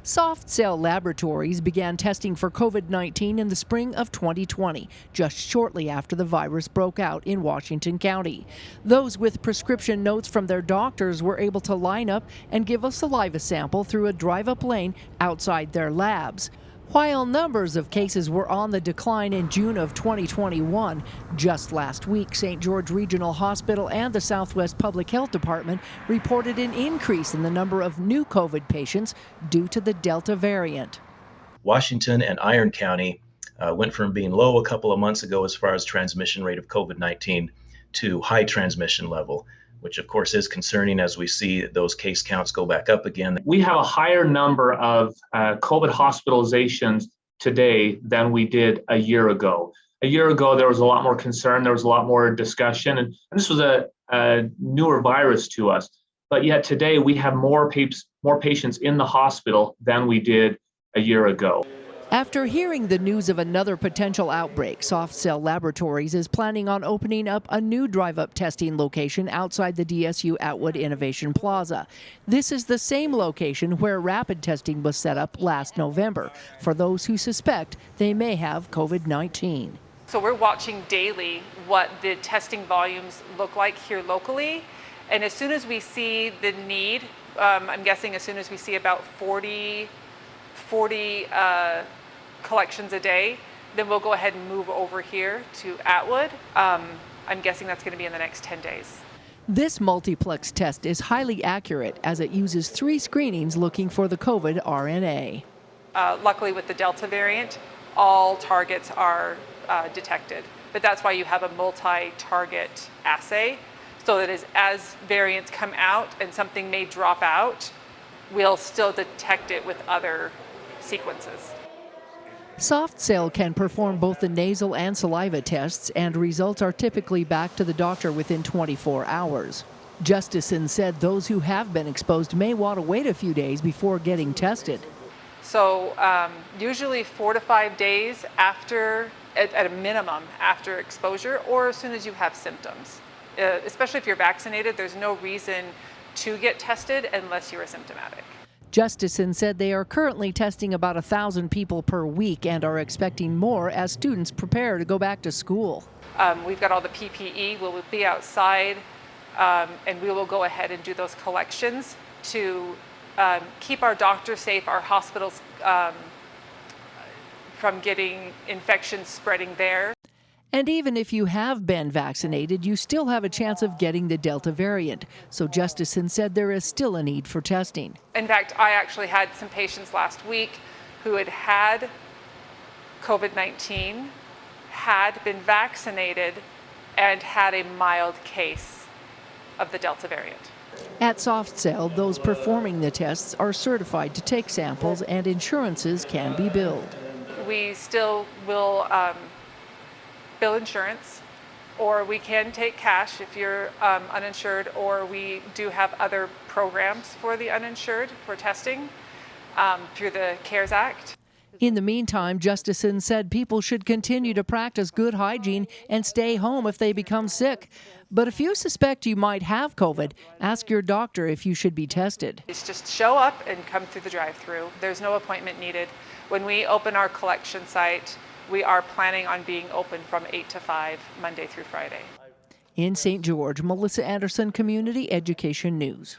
Cell Laboratories began testing for COVID-19 in the spring of 2020, just shortly after the virus broke out in Washington County. Those with prescription notes from their doctors were able to line up and give a saliva sample through a drive-up lane outside their labs. While numbers of cases were on the decline in June of 2021, just last week, St. George Regional Hospital and the Southwest Public Health Department reported an increase in the number of new COVID patients due to the Delta variant. Washington and Iron County went from being low a couple of months ago as far as transmission rate of COVID-19 to high transmission level, which of course is concerning as we see those case counts go back up again. We have a higher number of COVID hospitalizations today than we did a year ago. A year ago, there was a lot more concern, there was a lot more discussion, and this was a newer virus to us. But yet today, we have more patients in the hospital than we did a year ago. After hearing the news of another potential outbreak, Cell Laboratories is planning on opening up a new drive-up testing location outside the DSU Atwood Innovation Plaza. This is the same location where rapid testing was set up last November for those who suspect they may have COVID-19. So we're watching daily what the testing volumes look like here locally. And as soon as we see the need, I'm guessing as soon as we see about 40 collections a day, then we'll go ahead and move over here to Atwood. I'm guessing that's going to be in the next 10 days. This multiplex test is highly accurate as it uses 3 screenings looking for the COVID RNA. Luckily with the Delta variant, all targets are detected, but that's why you have a multi-target assay, so that as variants come out and something may drop out, we'll still detect it with other sequences. Cell can perform both the nasal and saliva tests, and results are typically back to the doctor within 24 hours. Justison said those who have been exposed may want to wait a few days before getting tested. So usually 4 to 5 days after, at a minimum, after exposure, or as soon as you have symptoms. Especially if you're vaccinated, there's no reason to get tested unless you're asymptomatic. Justison said they are currently testing about 1,000 people per week and are expecting more as students prepare to go back to school. We've got all the PPE. We'll be outside and we will go ahead and do those collections to keep our doctors safe, our hospitals from getting infections spreading there. And even if you have been vaccinated, you still have a chance of getting the Delta variant. So Justison said there is still a need for testing. In fact, I actually had some patients last week who had COVID-19, had been vaccinated, and had a mild case of the Delta variant. At Cell, those performing the tests are certified to take samples and insurances can be billed. We still will bill insurance, or we can take cash if you're uninsured, or we do have other programs for the uninsured for testing through the CARES Act. In the meantime, Justison said people should continue to practice good hygiene and stay home if they become sick. But if you suspect you might have COVID, ask your doctor if you should be tested. It's just show up and come through the drive-thru. There's no appointment needed. When we open our collection site, we are planning on being open from 8 to 5, Monday through Friday. In St. George, Melissa Anderson, Community Education News.